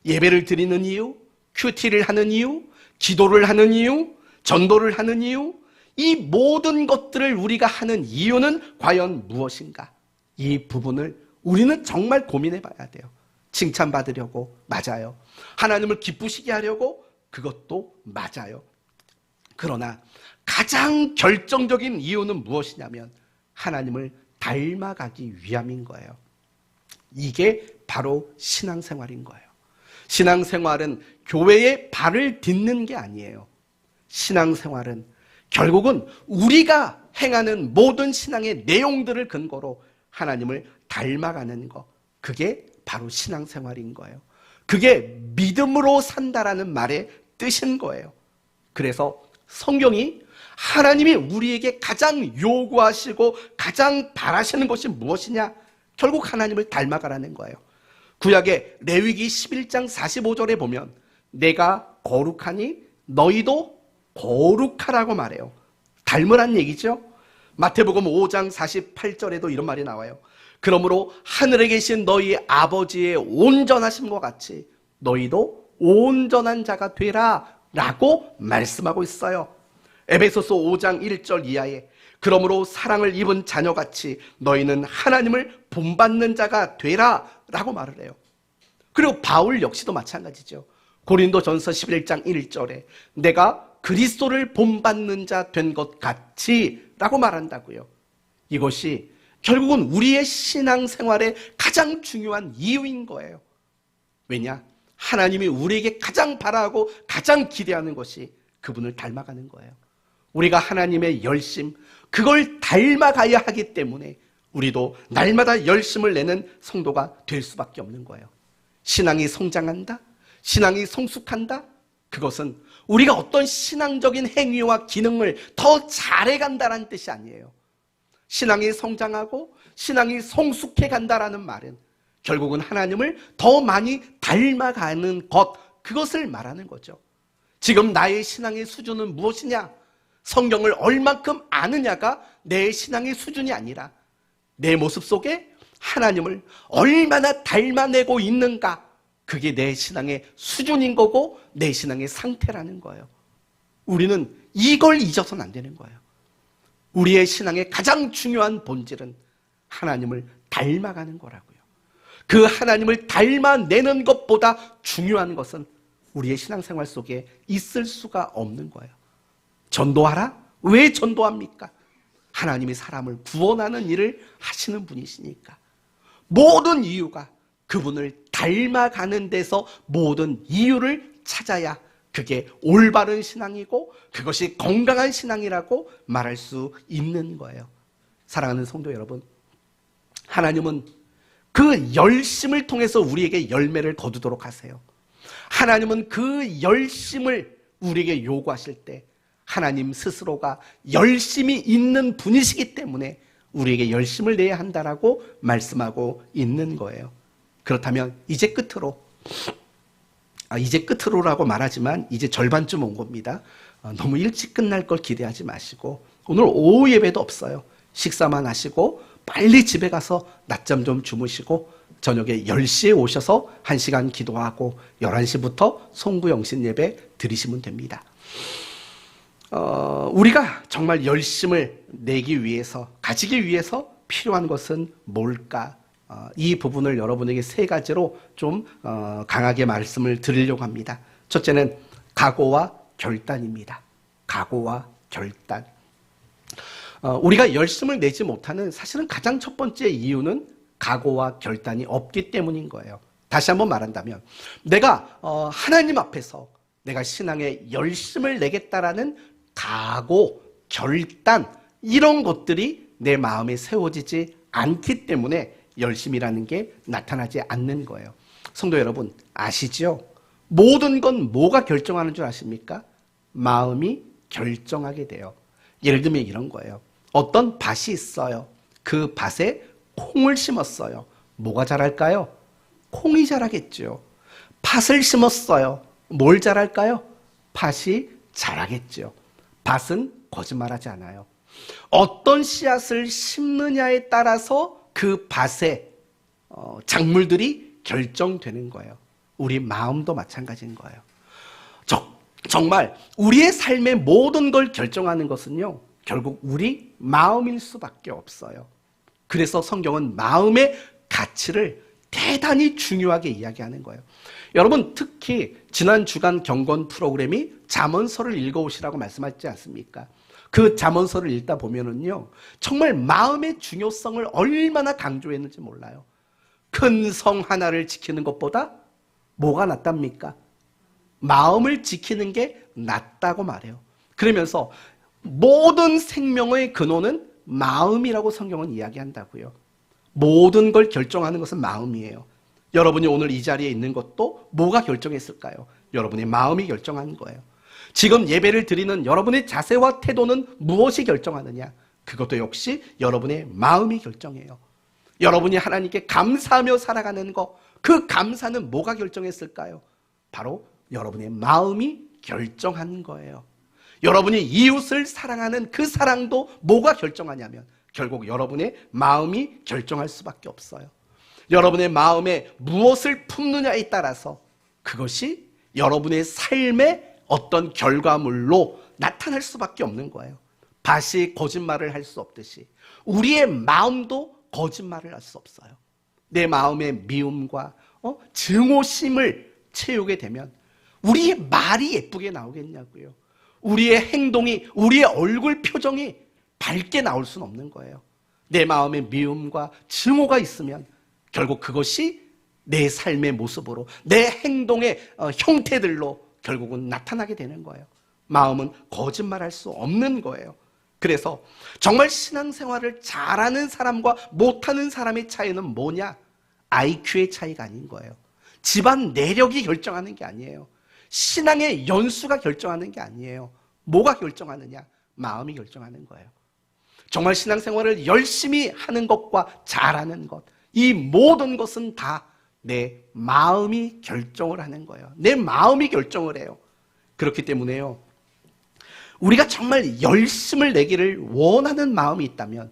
예배를 드리는 이유, 큐티를 하는 이유, 기도를 하는 이유, 전도를 하는 이유, 이 모든 것들을 우리가 하는 이유는 과연 무엇인가? 이 부분을 우리는 정말 고민해 봐야 돼요. 칭찬받으려고, 맞아요. 하나님을 기쁘시게 하려고, 그것도 맞아요. 그러나 가장 결정적인 이유는 무엇이냐면 하나님을 닮아가기 위함인 거예요. 이게 바로 신앙생활인 거예요. 신앙생활은 교회의 발을 딛는 게 아니에요. 신앙생활은 결국은 우리가 행하는 모든 신앙의 내용들을 근거로 하나님을 닮아가는 것, 그게 바로 신앙생활인 거예요. 그게 믿음으로 산다라는 말의 뜻인 거예요. 그래서 성경이 하나님이 우리에게 가장 요구하시고 가장 바라시는 것이 무엇이냐? 결국 하나님을 닮아가라는 거예요. 구약의 레위기 11장 45절에 보면 내가 거룩하니 너희도 거룩하라고 말해요. 닮으란 얘기죠. 마태복음 5장 48절에도 이런 말이 나와요. 그러므로 하늘에 계신 너희 아버지의 온전하심과 같이 너희도 온전한 자가 되라 라고 말씀하고 있어요. 에베소서 5장 1절 이하에 그러므로 사랑을 입은 자녀같이 너희는 하나님을 본받는 자가 되라 라고 말을 해요. 그리고 바울 역시도 마찬가지죠. 고린도전서 11장 1절에 내가 그리스도를 본받는 자 된 것 같이 라고 말한다고요. 이것이 결국은 우리의 신앙생활의 가장 중요한 이유인 거예요. 왜냐? 하나님이 우리에게 가장 바라고 가장 기대하는 것이 그분을 닮아가는 거예요. 우리가 하나님의 열심, 그걸 닮아가야 하기 때문에 우리도 날마다 열심을 내는 성도가 될 수밖에 없는 거예요. 신앙이 성장한다? 신앙이 성숙한다? 그것은 우리가 어떤 신앙적인 행위와 기능을 더 잘해간다는 뜻이 아니에요. 신앙이 성장하고 신앙이 성숙해 간다라는 말은 결국은 하나님을 더 많이 닮아가는 것, 그것을 말하는 거죠. 지금 나의 신앙의 수준은 무엇이냐? 성경을 얼만큼 아느냐가 내 신앙의 수준이 아니라 내 모습 속에 하나님을 얼마나 닮아내고 있는가, 그게 내 신앙의 수준인 거고 내 신앙의 상태라는 거예요. 우리는 이걸 잊어서는 안 되는 거예요. 우리의 신앙의 가장 중요한 본질은 하나님을 닮아가는 거라고요. 그 하나님을 닮아내는 것보다 중요한 것은 우리의 신앙생활 속에 있을 수가 없는 거예요. 전도하라? 왜 전도합니까? 하나님이 사람을 구원하는 일을 하시는 분이시니까. 모든 이유가 그분을 닮아가는 데서 모든 이유를 찾아야 그게 올바른 신앙이고 그것이 건강한 신앙이라고 말할 수 있는 거예요. 사랑하는 성도 여러분, 하나님은 그 열심을 통해서 우리에게 열매를 거두도록 하세요. 하나님은 그 열심을 우리에게 요구하실 때 하나님 스스로가 열심이 있는 분이시기 때문에 우리에게 열심을 내야 한다라고 말씀하고 있는 거예요. 그렇다면 이제 끝으로라고 말하지만 이제 절반쯤 온 겁니다. 너무 일찍 끝날 걸 기대하지 마시고 오늘 오후 예배도 없어요. 식사만 하시고 빨리 집에 가서 낮잠 좀 주무시고 저녁에 10시에 오셔서 1시간 기도하고 11시부터 송구영신 예배 드리시면 됩니다. 우리가 정말 열심을 내기 위해서, 가지기 위해서 필요한 것은 뭘까? 이 부분을 여러분에게 세 가지로 좀 강하게 말씀을 드리려고 합니다. 첫째는 각오와 결단입니다. 각오와 결단. 우리가 열심을 내지 못하는 사실은 가장 첫 번째 이유는 각오와 결단이 없기 때문인 거예요. 다시 한번 말한다면 내가 하나님 앞에서 내가 신앙에 열심을 내겠다라는 각오, 결단, 이런 것들이 내 마음에 세워지지 않기 때문에 열심이라는 게 나타나지 않는 거예요. 성도 여러분 아시죠? 모든 건 뭐가 결정하는 줄 아십니까? 마음이 결정하게 돼요. 예를 들면 이런 거예요. 어떤 밭이 있어요. 그 밭에 콩을 심었어요. 뭐가 자랄까요? 콩이 자라겠죠. 팥을 심었어요. 뭘 자랄까요? 팥이 자라겠죠. 밭은 거짓말하지 않아요. 어떤 씨앗을 심느냐에 따라서 그 밭의 작물들이 결정되는 거예요. 우리 마음도 마찬가지인 거예요. 정말 우리의 삶의 모든 걸 결정하는 것은요, 결국 우리 마음일 수밖에 없어요. 그래서 성경은 마음의 가치를 대단히 중요하게 이야기하는 거예요. 여러분, 특히 지난 주간 경건 프로그램이 잠언서를 읽어오시라고 말씀하지 않습니까? 그 잠언서를 읽다 보면은요, 정말 마음의 중요성을 얼마나 강조했는지 몰라요. 큰 성 하나를 지키는 것보다 뭐가 낫답니까? 마음을 지키는 게 낫다고 말해요. 그러면서 모든 생명의 근원은 마음이라고 성경은 이야기한다고요. 모든 걸 결정하는 것은 마음이에요. 여러분이 오늘 이 자리에 있는 것도 뭐가 결정했을까요? 여러분의 마음이 결정한 거예요. 지금 예배를 드리는 여러분의 자세와 태도는 무엇이 결정하느냐? 그것도 역시 여러분의 마음이 결정해요. 여러분이 하나님께 감사하며 살아가는 것, 그 감사는 뭐가 결정했을까요? 바로 여러분의 마음이 결정한 거예요. 여러분이 이웃을 사랑하는 그 사랑도 뭐가 결정하냐면 결국 여러분의 마음이 결정할 수밖에 없어요. 여러분의 마음에 무엇을 품느냐에 따라서 그것이 여러분의 삶의 어떤 결과물로 나타날 수밖에 없는 거예요. 밭이 거짓말을 할 수 없듯이 우리의 마음도 거짓말을 할 수 없어요. 내 마음의 미움과 증오심을 채우게 되면 우리의 말이 예쁘게 나오겠냐고요. 우리의 행동이, 우리의 얼굴 표정이 밝게 나올 수는 없는 거예요. 내 마음에 미움과 증오가 있으면 결국 그것이 내 삶의 모습으로, 내 행동의 형태들로 결국은 나타나게 되는 거예요. 마음은 거짓말할 수 없는 거예요. 그래서 정말 신앙생활을 잘하는 사람과 못하는 사람의 차이는 뭐냐? IQ의 차이가 아닌 거예요. 집안 내력이 결정하는 게 아니에요. 신앙의 연수가 결정하는 게 아니에요. 뭐가 결정하느냐? 마음이 결정하는 거예요. 정말 신앙생활을 열심히 하는 것과 잘하는 것, 이 모든 것은 다 내 마음이 결정을 하는 거예요. 내 마음이 결정을 해요. 그렇기 때문에요, 우리가 정말 열심을 내기를 원하는 마음이 있다면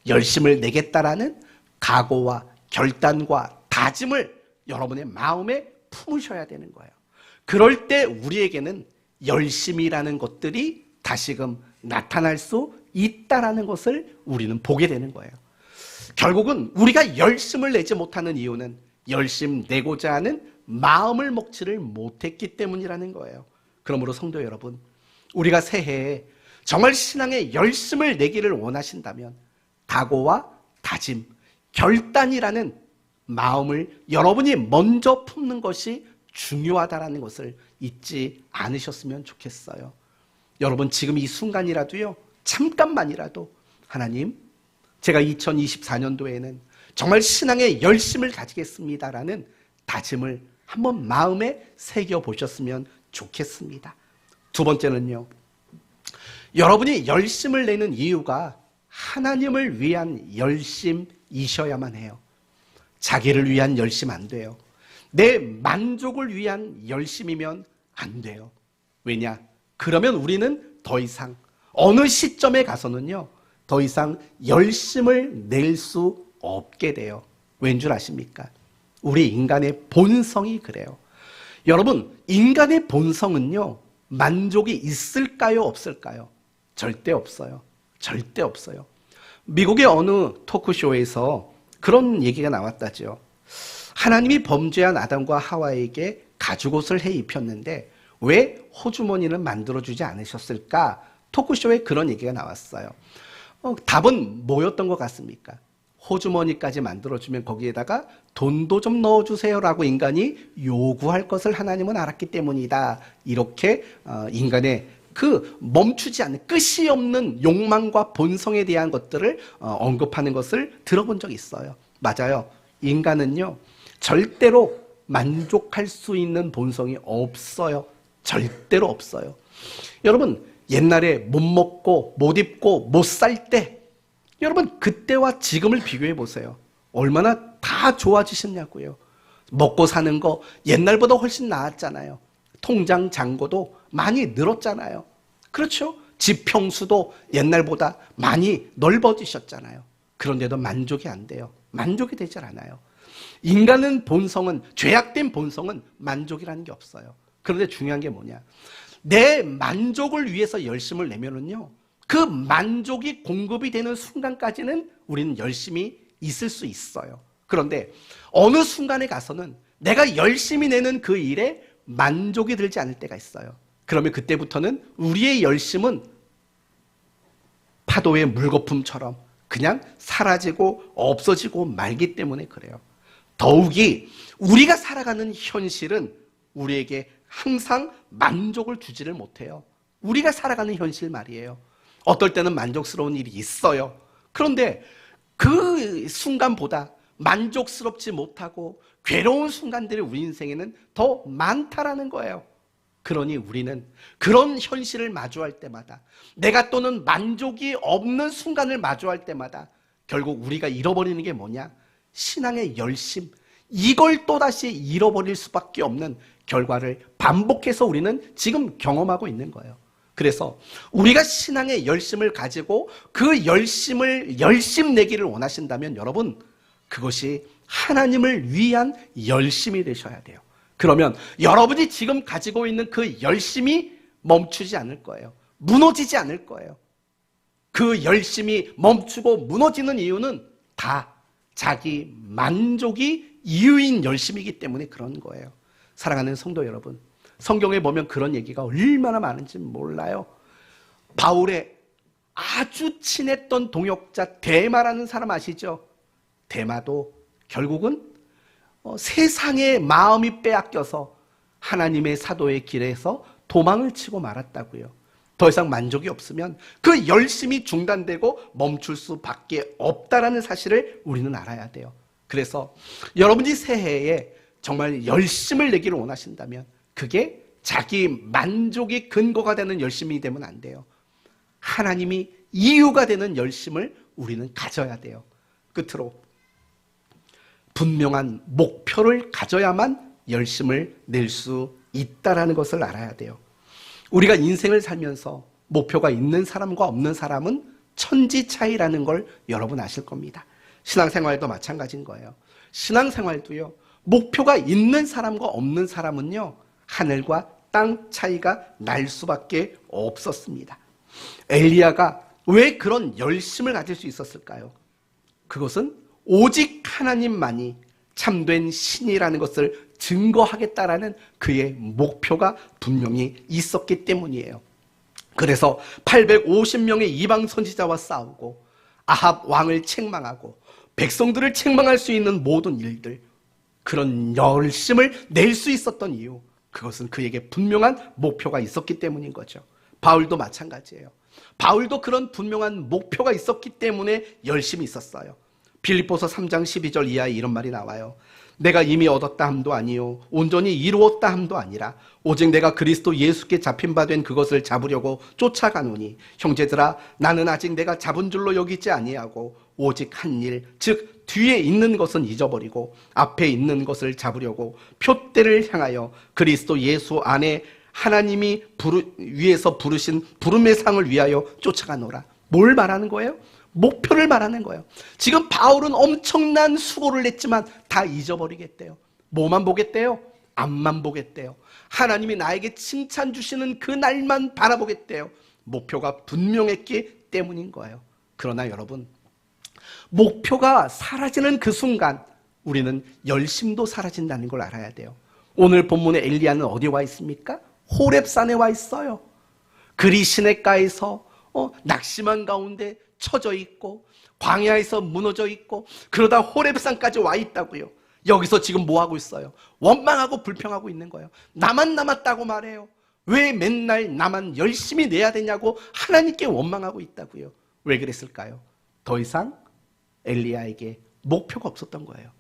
열심을 내겠다라는 각오와 결단과 다짐을 여러분의 마음에 품으셔야 되는 거예요. 그럴 때 우리에게는 열심이라는 것들이 다시금 나타날 수 있다라는 것을 우리는 보게 되는 거예요. 결국은 우리가 열심을 내지 못하는 이유는 열심 내고자 하는 마음을 먹지를 못했기 때문이라는 거예요. 그러므로 성도 여러분, 우리가 새해에 정말 신앙에 열심을 내기를 원하신다면 각오와 다짐, 결단이라는 마음을 여러분이 먼저 품는 것이 중요하다는 것을 잊지 않으셨으면 좋겠어요. 여러분, 지금 이 순간이라도요, 잠깐만이라도 하나님, 제가 2024년도에는 정말 신앙에 열심을 가지겠습니다라는 다짐을 한번 마음에 새겨보셨으면 좋겠습니다. 두 번째는요, 여러분이 열심을 내는 이유가 하나님을 위한 열심이셔야만 해요. 자기를 위한 열심 안 돼요. 내 만족을 위한 열심이면 안 돼요. 왜냐? 그러면 우리는 더 이상 어느 시점에 가서는요, 더 이상 열심을 낼 수 없게 돼요. 왠 줄 아십니까? 우리 인간의 본성이 그래요. 여러분, 인간의 본성은요, 만족이 있을까요, 없을까요? 절대 없어요. 절대 없어요. 미국의 어느 토크쇼에서 그런 얘기가 나왔다죠. 하나님이 범죄한 아담과 하와에게 가죽옷을 해 입혔는데 왜 호주머니는 만들어주지 않으셨을까? 토크쇼에 그런 얘기가 나왔어요. 답은 뭐였던 것 같습니까? 호주머니까지 만들어주면 거기에다가 돈도 좀 넣어주세요라고 인간이 요구할 것을 하나님은 알았기 때문이다. 이렇게 인간의 그 멈추지 않는 끝이 없는 욕망과 본성에 대한 것들을 언급하는 것을 들어본 적이 있어요. 맞아요. 인간은요, 절대로 만족할 수 있는 본성이 없어요. 절대로 없어요. 여러분, 옛날에 못 먹고 못 입고 못 살 때, 여러분 그때와 지금을 비교해 보세요. 얼마나 다 좋아지셨냐고요. 먹고 사는 거 옛날보다 훨씬 나았잖아요. 통장 잔고도 많이 늘었잖아요. 그렇죠? 집 평수도 옛날보다 많이 넓어지셨잖아요. 그런데도 만족이 안 돼요. 만족이 되질 않아요. 인간은 본성은, 죄악된 본성은 만족이라는 게 없어요. 그런데 중요한 게 뭐냐? 내 만족을 위해서 열심을 내면은요, 그 만족이 공급이 되는 순간까지는 우리는 열심히 있을 수 있어요. 그런데 어느 순간에 가서는 내가 열심히 내는 그 일에 만족이 들지 않을 때가 있어요. 그러면 그때부터는 우리의 열심은 파도의 물거품처럼 그냥 사라지고 없어지고 말기 때문에 그래요. 더욱이 우리가 살아가는 현실은 우리에게 항상 만족을 주지를 못해요. 우리가 살아가는 현실 말이에요. 어떨 때는 만족스러운 일이 있어요. 그런데 그 순간보다 만족스럽지 못하고 괴로운 순간들이 우리 인생에는 더 많다라는 거예요. 그러니 우리는 그런 현실을 마주할 때마다, 내가 또는 만족이 없는 순간을 마주할 때마다 결국 우리가 잃어버리는 게 뭐냐? 신앙의 열심, 이걸 또다시 잃어버릴 수밖에 없는 결과를 반복해서 우리는 지금 경험하고 있는 거예요. 그래서 우리가 신앙의 열심을 가지고 그 열심을 열심 내기를 원하신다면 여러분, 그것이 하나님을 위한 열심이 되셔야 돼요. 그러면 여러분이 지금 가지고 있는 그 열심이 멈추지 않을 거예요. 무너지지 않을 거예요. 그 열심이 멈추고 무너지는 이유는 다 자기 만족이 이유인 열심이기 때문에 그런 거예요. 사랑하는 성도 여러분, 성경에 보면 그런 얘기가 얼마나 많은지 몰라요. 바울의 아주 친했던 동역자 데마라는 사람 아시죠? 데마도 결국은 세상의 마음이 빼앗겨서 하나님의 사도의 길에서 도망을 치고 말았다고요. 더 이상 만족이 없으면 그 열심이 중단되고 멈출 수밖에 없다라는 사실을 우리는 알아야 돼요. 그래서 여러분이 새해에 정말 열심을 내기를 원하신다면 그게 자기 만족의 근거가 되는 열심이 되면 안 돼요. 하나님이 이유가 되는 열심을 우리는 가져야 돼요. 끝으로 분명한 목표를 가져야만 열심을 낼 수 있다라는 것을 알아야 돼요. 우리가 인생을 살면서 목표가 있는 사람과 없는 사람은 천지 차이라는 걸 여러분 아실 겁니다. 신앙생활도 마찬가지인 거예요. 신앙생활도요, 목표가 있는 사람과 없는 사람은요, 하늘과 땅 차이가 날 수밖에 없었습니다. 엘리야가 왜 그런 열심을 가질 수 있었을까요? 그것은 오직 하나님만이 참된 신이라는 것을 증거하겠다라는 그의 목표가 분명히 있었기 때문이에요. 그래서 850명의 이방 선지자와 싸우고 아합 왕을 책망하고 백성들을 책망할 수 있는 모든 일들, 그런 열심을 낼 수 있었던 이유, 그것은 그에게 분명한 목표가 있었기 때문인 거죠. 바울도 마찬가지예요. 바울도 그런 분명한 목표가 있었기 때문에 열심히 있었어요. 빌립보서 3장 12절 이하에 이런 말이 나와요. 내가 이미 얻었다 함도 아니요 온전히 이루었다 함도 아니라 오직 내가 그리스도 예수께 잡힌 바 된 그것을 잡으려고 쫓아가노니 형제들아, 나는 아직 내가 잡은 줄로 여기지 아니하고 오직 한 일, 즉 뒤에 있는 것은 잊어버리고 앞에 있는 것을 잡으려고 표대를 향하여 그리스도 예수 안에 하나님이 위에서 부르신 부름의 상을 위하여 쫓아가노라. 뭘 말하는 거예요? 목표를 말하는 거예요. 지금 바울은 엄청난 수고를 냈지만 다 잊어버리겠대요. 뭐만 보겠대요? 앞만 보겠대요. 하나님이 나에게 칭찬 주시는 그 날만 바라보겠대요. 목표가 분명했기 때문인 거예요. 그러나 여러분, 목표가 사라지는 그 순간 우리는 열심도 사라진다는 걸 알아야 돼요. 오늘 본문의 엘리야는 어디 와 있습니까? 호렙산에 와 있어요. 그리 시냇가에서 낙심한 가운데 처져 있고 광야에서 무너져 있고 그러다 호렙산까지 와 있다고요. 여기서 지금 뭐 하고 있어요? 원망하고 불평하고 있는 거예요. 나만 남았다고 말해요. 왜 맨날 나만 열심히 내야 되냐고 하나님께 원망하고 있다고요. 왜 그랬을까요? 더 이상 엘리야에게 목표가 없었던 거예요.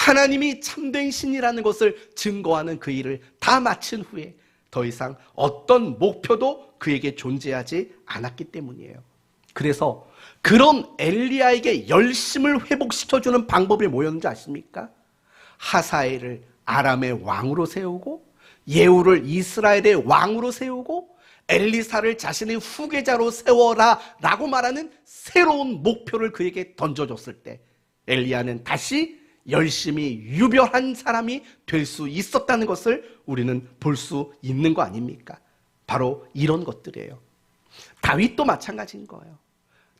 하나님이 참된 신이라는 것을 증거하는 그 일을 다 마친 후에 더 이상 어떤 목표도 그에게 존재하지 않았기 때문이에요. 그래서 그런 엘리야에게 열심을 회복시켜주는 방법이 뭐였는지 아십니까? 하사엘을 아람의 왕으로 세우고 예후를 이스라엘의 왕으로 세우고 엘리사를 자신의 후계자로 세워라 라고 말하는 새로운 목표를 그에게 던져줬을 때 엘리야는 다시 열심히 유별한 사람이 될 수 있었다는 것을 우리는 볼 수 있는 거 아닙니까? 바로 이런 것들이에요. 다윗도 마찬가지인 거예요.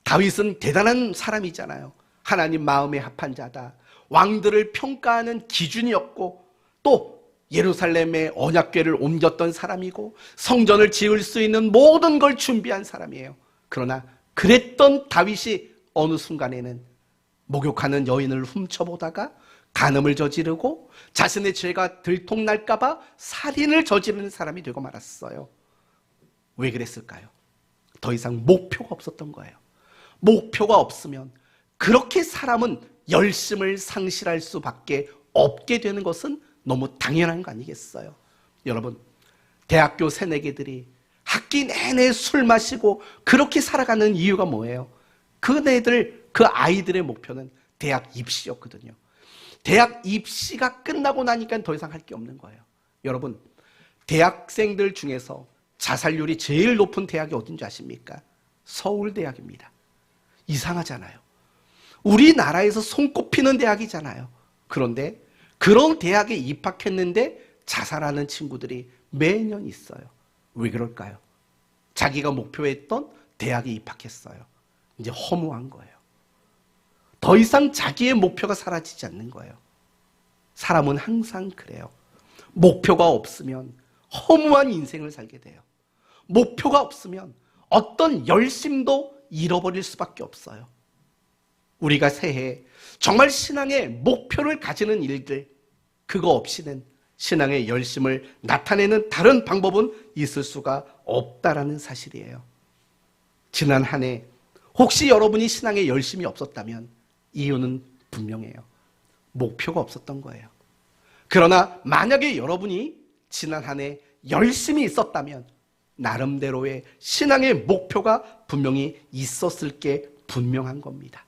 다윗은 대단한 사람이잖아요. 하나님 마음에 합한 자다. 왕들을 평가하는 기준이었고 또 예루살렘에 언약궤를 옮겼던 사람이고 성전을 지을 수 있는 모든 걸 준비한 사람이에요. 그러나 그랬던 다윗이 어느 순간에는 목욕하는 여인을 훔쳐보다가 간음을 저지르고 자신의 죄가 들통날까 봐 살인을 저지르는 사람이 되고 말았어요. 왜 그랬을까요? 더 이상 목표가 없었던 거예요. 목표가 없으면 그렇게 사람은 열심을 상실할 수밖에 없게 되는 것은 너무 당연한 거 아니겠어요? 여러분, 대학교 새내기들이 학기 내내 술 마시고 그렇게 살아가는 이유가 뭐예요? 그 아이들의 목표는 대학 입시였거든요. 대학 입시가 끝나고 나니까 더 이상 할 게 없는 거예요. 여러분, 대학생들 중에서 자살률이 제일 높은 대학이 어딘지 아십니까? 서울대학입니다. 이상하잖아요. 우리나라에서 손꼽히는 대학이잖아요. 그런데 그런 대학에 입학했는데 자살하는 친구들이 매년 있어요. 왜 그럴까요? 자기가 목표했던 대학에 입학했어요. 이제 허무한 거예요. 더 이상 자기의 목표가 사라지지 않는 거예요. 사람은 항상 그래요. 목표가 없으면 허무한 인생을 살게 돼요. 목표가 없으면 어떤 열심도 잃어버릴 수밖에 없어요. 우리가 새해 정말 신앙의 목표를 가지는 일들, 그거 없이는 신앙의 열심을 나타내는 다른 방법은 있을 수가 없다라는 사실이에요. 지난 한 해 혹시 여러분이 신앙에 열심이 없었다면 이유는 분명해요. 목표가 없었던 거예요. 그러나 만약에 여러분이 지난 한 해 열심히 있었다면 나름대로의 신앙의 목표가 분명히 있었을 게 분명한 겁니다.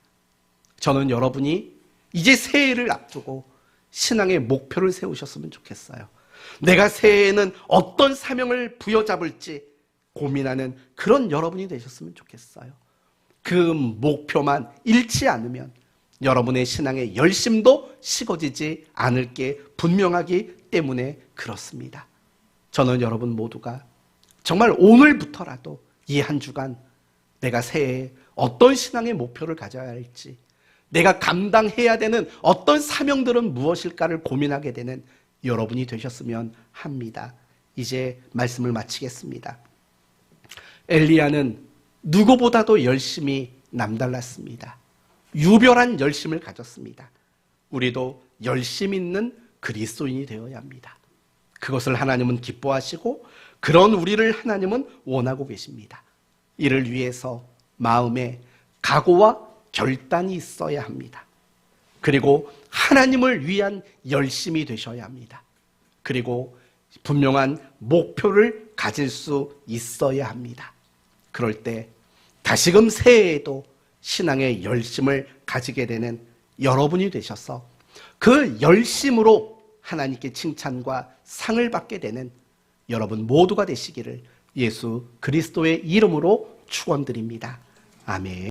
저는 여러분이 이제 새해를 앞두고 신앙의 목표를 세우셨으면 좋겠어요. 내가 새해에는 어떤 사명을 부여잡을지 고민하는 그런 여러분이 되셨으면 좋겠어요. 그 목표만 잃지 않으면 여러분의 신앙의 열심도 식어지지 않을 게 분명하기 때문에 그렇습니다. 저는 여러분 모두가 정말 오늘부터라도 이 한 주간 내가 새해에 어떤 신앙의 목표를 가져야 할지, 내가 감당해야 되는 어떤 사명들은 무엇일까를 고민하게 되는 여러분이 되셨으면 합니다. 이제 말씀을 마치겠습니다. 엘리야는 누구보다도 열심히 남달랐습니다. 유별한 열심을 가졌습니다. 우리도 열심 있는 그리스도인이 되어야 합니다. 그것을 하나님은 기뻐하시고 그런 우리를 하나님은 원하고 계십니다. 이를 위해서 마음에 각오와 결단이 있어야 합니다. 그리고 하나님을 위한 열심이 되셔야 합니다. 그리고 분명한 목표를 가질 수 있어야 합니다. 그럴 때 다시금 새해에도 신앙의 열심을 가지게 되는 여러분이 되셔서 그 열심으로 하나님께 칭찬과 상을 받게 되는 여러분 모두가 되시기를 예수 그리스도의 이름으로 축원드립니다. 아멘.